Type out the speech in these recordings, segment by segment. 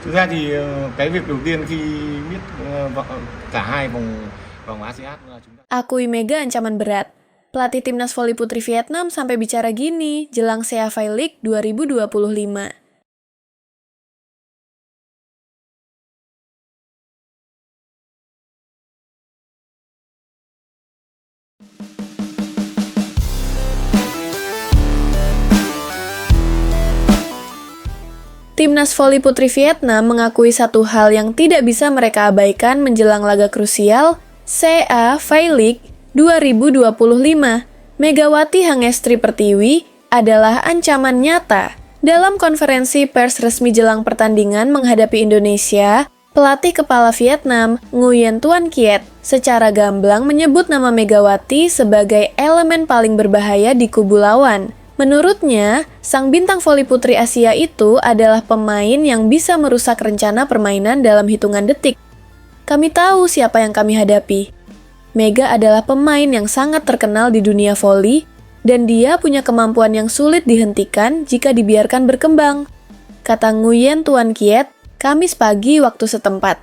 Thực ra thì cái việc đầu tiên khi biết cả hai vòng vòng ASEAN là chúng ta. Akui Mega ancaman berat. Pelatih timnas voli putri Vietnam sampai bicara gini jelang CAF League 2025. Timnas voli putri Vietnam mengakui satu hal yang tidak bisa mereka abaikan menjelang laga krusial CAF League 2025. Megawati Hangestri Pertiwi adalah ancaman nyata. Dalam konferensi pers resmi jelang pertandingan menghadapi Indonesia, pelatih kepala Vietnam, Nguyen Tuan Kiet, secara gamblang menyebut nama Megawati sebagai elemen paling berbahaya di kubu lawan. Menurutnya, sang bintang voli putri Asia itu adalah pemain yang bisa merusak rencana permainan dalam hitungan detik. Kami tahu siapa yang kami hadapi. Mega adalah pemain yang sangat terkenal di dunia voli, dan dia punya kemampuan yang sulit dihentikan jika dibiarkan berkembang, kata Nguyen Tuan Kiet, Kamis pagi waktu setempat.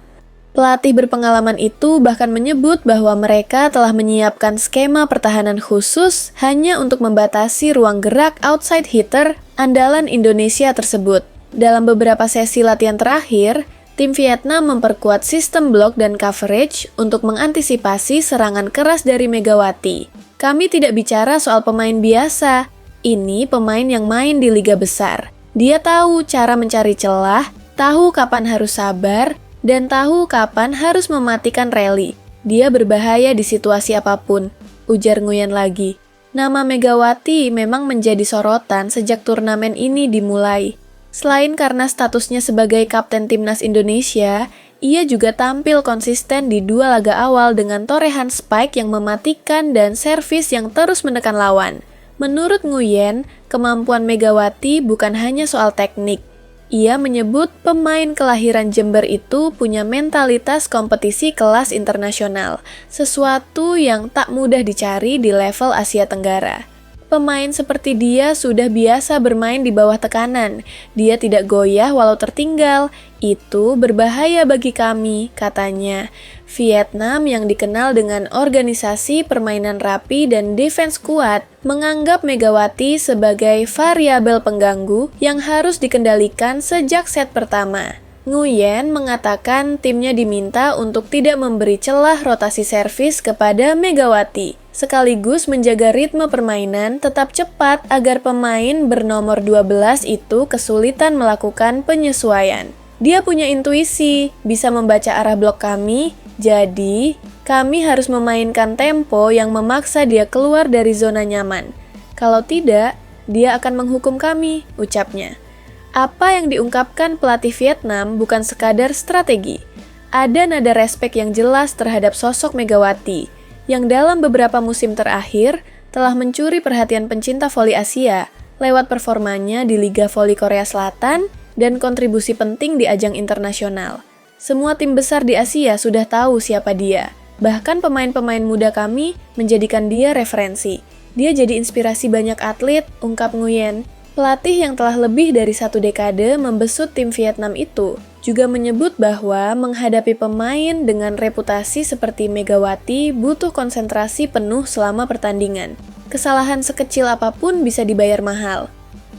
Pelatih berpengalaman itu bahkan menyebut bahwa mereka telah menyiapkan skema pertahanan khusus hanya untuk membatasi ruang gerak outside hitter andalan Indonesia tersebut. Dalam beberapa sesi latihan terakhir, tim Vietnam memperkuat sistem blok dan coverage untuk mengantisipasi serangan keras dari Megawati. Kami tidak bicara soal pemain biasa, ini pemain yang main di liga besar. Dia tahu cara mencari celah, tahu kapan harus sabar, dan tahu kapan harus mematikan rally. Dia berbahaya di situasi apapun, ujar Nguyen lagi. Nama Megawati memang menjadi sorotan sejak turnamen ini dimulai. Selain karena statusnya sebagai kapten timnas Indonesia, ia juga tampil konsisten di dua laga awal dengan torehan spike yang mematikan dan servis yang terus menekan lawan. Menurut Nguyen, kemampuan Megawati bukan hanya soal teknik. Ia menyebut pemain kelahiran Jember itu punya mentalitas kompetisi kelas internasional, sesuatu yang tak mudah dicari di level Asia Tenggara. Pemain seperti dia sudah biasa bermain di bawah tekanan. Dia tidak goyah walau tertinggal. Itu berbahaya bagi kami, katanya. Vietnam yang dikenal dengan organisasi permainan rapi dan defense kuat, menganggap Megawati sebagai variabel pengganggu yang harus dikendalikan sejak set pertama. Nguyen mengatakan timnya diminta untuk tidak memberi celah rotasi servis kepada Megawati, sekaligus menjaga ritme permainan tetap cepat agar pemain bernomor 12 itu kesulitan melakukan penyesuaian. Dia punya intuisi, bisa membaca arah blok kami, jadi kami harus memainkan tempo yang memaksa dia keluar dari zona nyaman. Kalau tidak, dia akan menghukum kami, ucapnya. Apa yang diungkapkan pelatih Vietnam bukan sekadar strategi. Ada nada respek yang jelas terhadap sosok Megawati, yang dalam beberapa musim terakhir telah mencuri perhatian pencinta voli Asia lewat performanya di Liga Voli Korea Selatan dan kontribusi penting di ajang internasional. Semua tim besar di Asia sudah tahu siapa dia. Bahkan pemain-pemain muda kami menjadikan dia referensi. Dia jadi inspirasi banyak atlet, ungkap Nguyen. Pelatih yang telah lebih dari 1 dekade membesut tim Vietnam itu juga menyebut bahwa menghadapi pemain dengan reputasi seperti Megawati butuh konsentrasi penuh selama pertandingan. Kesalahan sekecil apapun bisa dibayar mahal.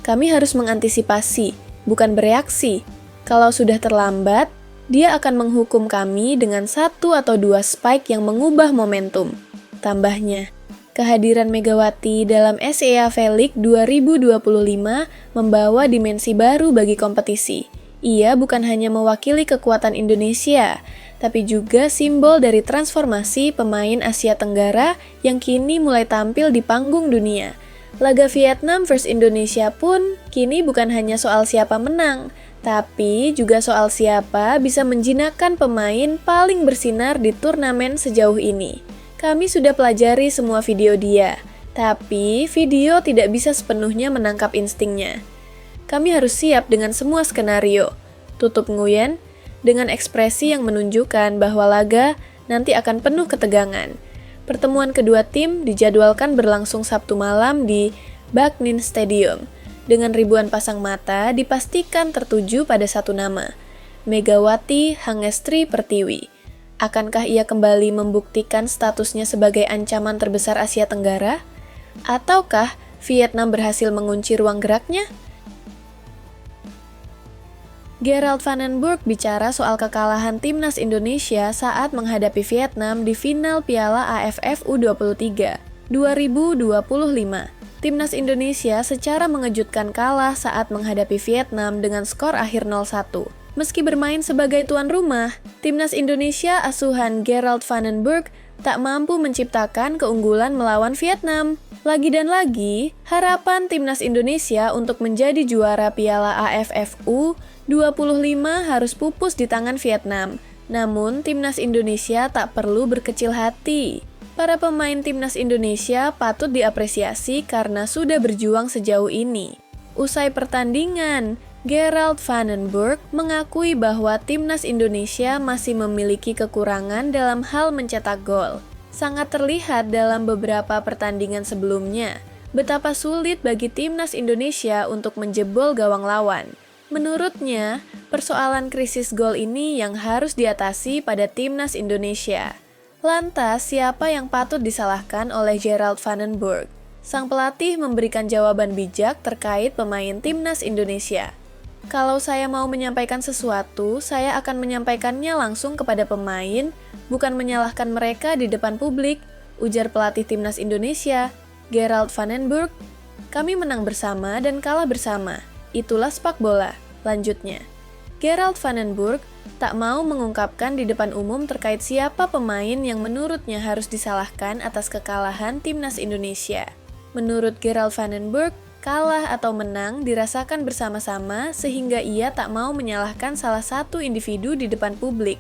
Kami harus mengantisipasi, bukan bereaksi. Kalau sudah terlambat, dia akan menghukum kami dengan 1 atau 2 spike yang mengubah momentum. Tambahnya, kehadiran Megawati dalam CAF League 2025 membawa dimensi baru bagi kompetisi. Ia bukan hanya mewakili kekuatan Indonesia, tapi juga simbol dari transformasi pemain Asia Tenggara yang kini mulai tampil di panggung dunia. Laga Vietnam vs Indonesia pun kini bukan hanya soal siapa menang, tapi juga soal siapa bisa menjinakkan pemain paling bersinar di turnamen sejauh ini. Kami sudah pelajari semua video dia, tapi video tidak bisa sepenuhnya menangkap instingnya. Kami harus siap dengan semua skenario, tutup Nguyen, dengan ekspresi yang menunjukkan bahwa laga nanti akan penuh ketegangan. Pertemuan kedua tim dijadwalkan berlangsung Sabtu malam di Bac Ninh Stadium, dengan ribuan pasang mata dipastikan tertuju pada satu nama. Megawati Hangestri Pertiwi. Akankah ia kembali membuktikan statusnya sebagai ancaman terbesar Asia Tenggara? Ataukah Vietnam berhasil mengunci ruang geraknya? Gerald Van den Burg bicara soal kekalahan timnas Indonesia saat menghadapi Vietnam di final Piala AFF U23 2025. Timnas Indonesia secara mengejutkan kalah saat menghadapi Vietnam dengan skor akhir 0-1. Meski bermain sebagai tuan rumah, timnas Indonesia asuhan Gerald Van den Burg tak mampu menciptakan keunggulan melawan Vietnam. Lagi dan lagi, harapan timnas Indonesia untuk menjadi juara Piala AFF U25 harus pupus di tangan Vietnam. Namun, timnas Indonesia tak perlu berkecil hati. Para pemain timnas Indonesia patut diapresiasi karena sudah berjuang sejauh ini. Usai pertandingan, Gerald Van den Burg mengakui bahwa timnas Indonesia masih memiliki kekurangan dalam hal mencetak gol. Sangat terlihat dalam beberapa pertandingan sebelumnya, betapa sulit bagi timnas Indonesia untuk menjebol gawang lawan. Menurutnya, persoalan krisis gol ini yang harus diatasi pada timnas Indonesia. Lantas, siapa yang patut disalahkan oleh Gerald Van den Burg? Sang pelatih memberikan jawaban bijak terkait pemain timnas Indonesia. Kalau saya mau menyampaikan sesuatu, saya akan menyampaikannya langsung kepada pemain, bukan menyalahkan mereka di depan publik, ujar pelatih timnas Indonesia, Gerald Van den Burg. Kami menang bersama dan kalah bersama. Itulah sepak bola, lanjutnya. Gerald Van den Burg tak mau mengungkapkan di depan umum terkait siapa pemain yang menurutnya harus disalahkan atas kekalahan timnas Indonesia. Menurut Gerald Van den Burg, kalah atau menang dirasakan bersama-sama sehingga ia tak mau menyalahkan salah satu individu di depan publik.